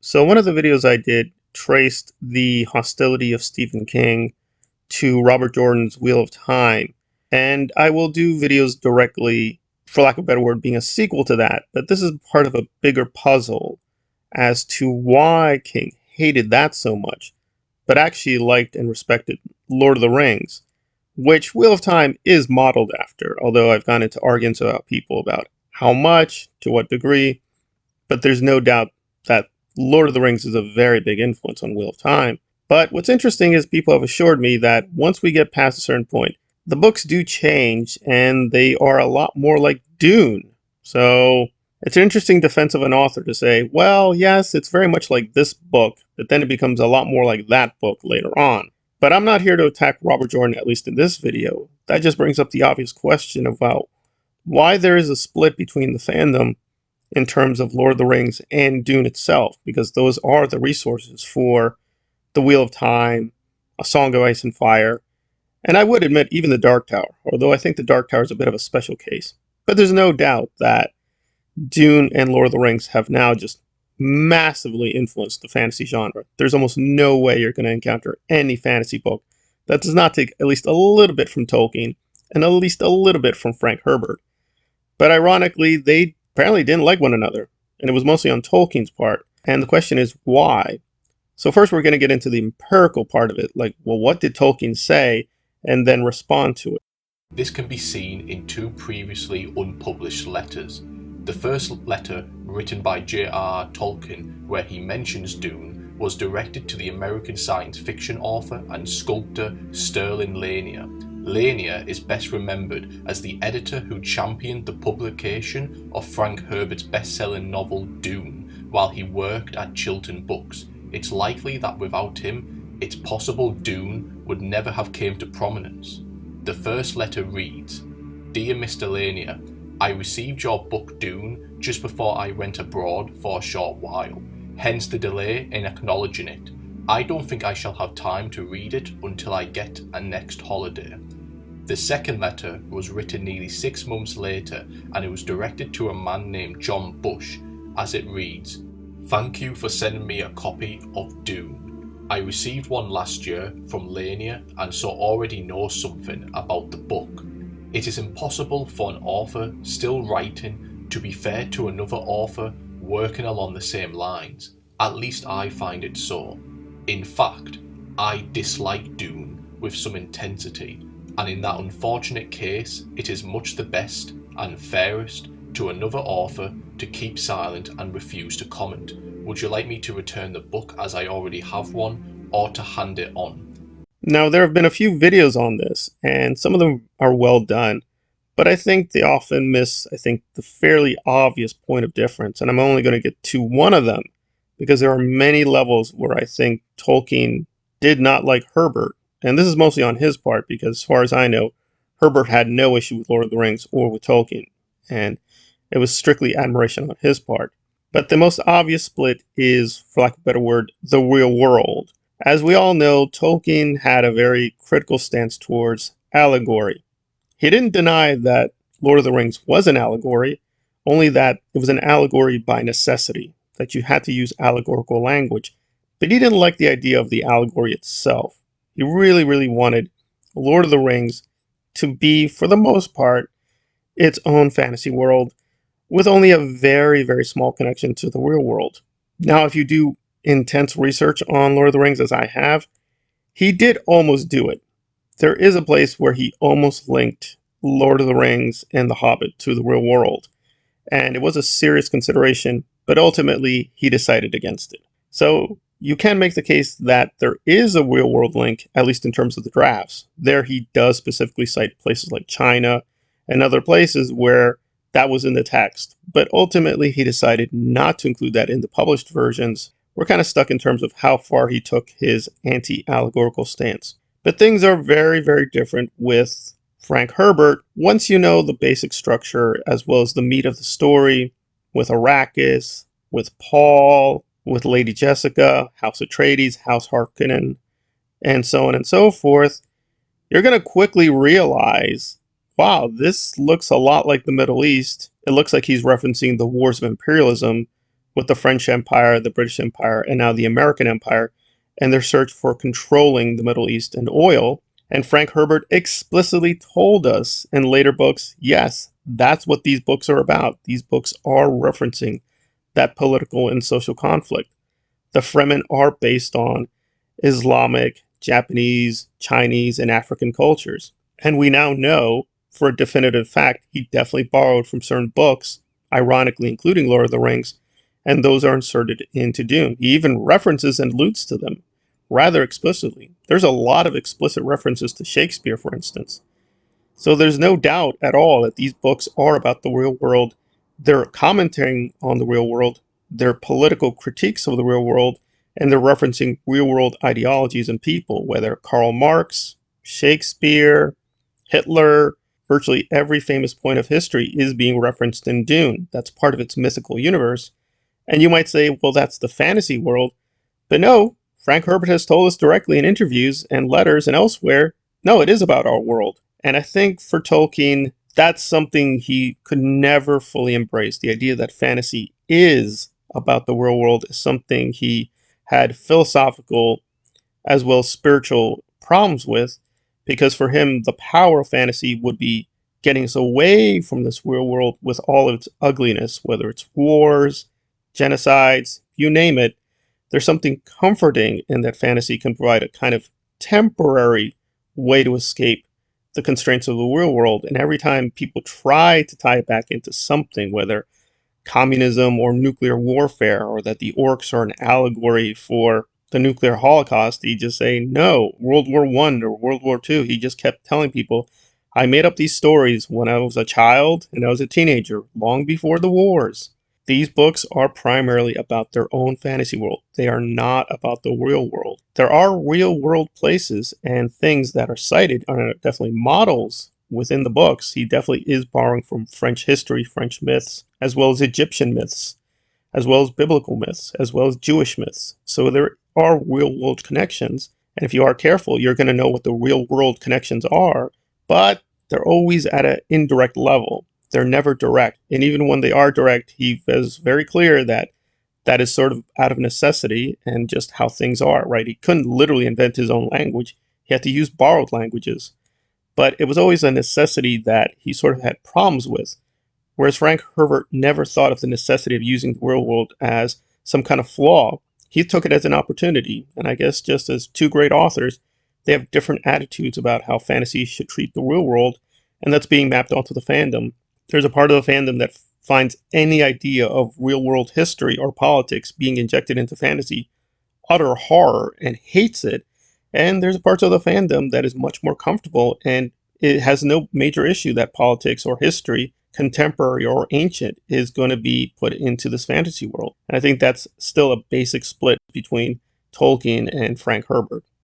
So one of the videos I did traced the hostility of Stephen King to Robert Jordan's Wheel of Time. And I will do videos directly, for lack of a better word, being a sequel to that. But this is part of a bigger puzzle as to why King hated that so much, but actually liked and respected Lord of the Rings, which Wheel of Time is modeled after, although I've gone into arguments about people about how much, to what degree, but there's no doubt that Lord of the Rings is a very big influence on Wheel of Time. But what's interesting is people have assured me that once we get past a certain point, the books do change and they are a lot more like Dune. So it's an interesting defense of an author to say, well, yes, it's very much like this book, but then it becomes a lot more like that book later on. But I'm not here to attack Robert Jordan, at least in this video. That just brings up the obvious question about why there is a split between the fandom in terms of Lord of the Rings and Dune itself, because those are the resources for The Wheel of Time, A Song of Ice and Fire, and I would admit even The Dark Tower, although I think The Dark Tower is a bit of a special case. But there's no doubt that Dune and Lord of the Rings have now just massively influenced the fantasy genre. There's almost no way you're going to encounter any fantasy book that does not take at least a little bit from Tolkien and at least a little bit from Frank Herbert. But ironically, they apparently didn't like one another, and it was mostly on Tolkien's part. And the question is, why? So first we're going to get into the empirical part of it, like, well, what did Tolkien say, and then respond to it. This can be seen in two previously unpublished letters. The first letter, written by JRR Tolkien, where he mentions Dune, was directed to the American science fiction author and sculptor Sterling Lanier. Lanier is best remembered as the editor who championed the publication of Frank Herbert's best-selling novel Dune while he worked at Chilton Books. It's likely that without him, it's possible Dune would never have came to prominence. The first letter reads, "Dear Mr. Lanier, I received your book Dune just before I went abroad for a short while, hence the delay in acknowledging it. I don't think I shall have time to read it until I get a next holiday." The second letter was written nearly 6 months later, and it was directed to a man named John Bush, as it reads, "Thank you for sending me a copy of Dune. I received one last year from Lanier and so already know something about the book. It is impossible for an author still writing to be fair to another author working along the same lines. At least I find it so. In fact, I dislike Dune with some intensity, and in that unfortunate case, it is much the best and fairest to another author to keep silent and refuse to comment. Would you like me to return the book as I already have one, or to hand it on?" Now, there have been a few videos on this, and some of them are well done, but I think they often miss, the fairly obvious point of difference, and I'm only going to get to one of them, because there are many levels where I think Tolkien did not like Herbert, and this is mostly on his part, because as far as I know, Herbert had no issue with Lord of the Rings or with Tolkien, and it was strictly admiration on his part. But the most obvious split is, for lack of a better word, the real world. As we all know, Tolkien had a very critical stance towards allegory. He didn't deny that Lord of the Rings was an allegory, only that it was an allegory by necessity, that you had to use allegorical language. But he didn't like the idea of the allegory itself. He really wanted Lord of the Rings to be, for the most part, its own fantasy world, with only a very small connection to the real world. Now, if you do intense research on Lord of the Rings, as I have, he did almost do it. There is a place where he almost linked Lord of the Rings and The Hobbit to the real world, and it was a serious consideration, but ultimately he decided against it. So you can make the case that there is a real world link, at least in terms of the drafts. There he does specifically cite places like China and other places where that was in the text, but ultimately he decided not to include that in the published versions. We're kind of stuck in terms of how far he took his anti-allegorical stance. But things are very different with Frank Herbert once you know the basic structure as well as the meat of the story, with Arrakis, with Paul, with Lady Jessica, House Atreides, House Harkonnen, and so on and so forth. You're going to quickly realize, wow, this looks a lot like the Middle East. It looks like he's referencing the wars of imperialism with the French Empire, the British Empire, and now the American Empire, and their search for controlling the Middle East and oil. And Frank Herbert explicitly told us in later books, yes, that's what these books are about. These books are referencing that political and social conflict. The Fremen are based on Islamic, Japanese, Chinese, and African cultures. And we now know for a definitive fact he definitely borrowed from certain books, ironically including Lord of the Rings, and those are inserted into Dune. He even references and alludes to them rather explicitly. There's a lot of explicit references to Shakespeare, for instance. So there's no doubt at all that these books are about the real world. They're commenting on the real world, they're political critiques of the real world, and they're referencing real world ideologies and people, whether Karl Marx, Shakespeare, Hitler, virtually every famous point of history is being referenced in Dune. That's part of its mythical universe. And you might say, well, that's the fantasy world. But no, Frank Herbert has told us directly in interviews and letters and elsewhere, no, it is about our world. And I think for Tolkien, that's something he could never fully embrace. The idea that fantasy is about the real world is something he had philosophical as well as spiritual problems with, because for him, the power of fantasy would be getting us away from this real world with all of its ugliness, whether it's wars, genocides, you name it. There's something comforting in that fantasy can provide a kind of temporary way to escape the constraints of the real world. And every time people try to tie it back into something, whether communism or nuclear warfare, or that the orcs are an allegory for the nuclear holocaust, he just say, no, World War I or World War II. He just kept telling people, I made up these stories when I was a child and I was a teenager, long before the wars. These books are primarily about their own fantasy world. They are not about the real world. There are real world places and things that are cited, are definitely models within the books. He definitely is borrowing from French history, French myths, as well as Egyptian myths, as well as biblical myths, as well as Jewish myths. So there are real world connections. And if you are careful, you're going to know what the real world connections are, but they're always at an indirect level. They're never direct. And even when they are direct, he is very clear that that is sort of out of necessity and just how things are, right? He couldn't literally invent his own language. He had to use borrowed languages. But it was always a necessity that he sort of had problems with. Whereas Frank Herbert never thought of the necessity of using the real world as some kind of flaw. He took it as an opportunity. And I guess just as two great authors, they have different attitudes about how fantasy should treat the real world, and that's being mapped onto the fandom. There's a part of the fandom that finds any idea of real world history or politics being injected into fantasy utter horror and hates it. And there's parts of the fandom that is much more comfortable and it has no major issue that politics or history, contemporary or ancient, is going to be put into this fantasy world. And I think that's still a basic split between Tolkien and Frank Herbert.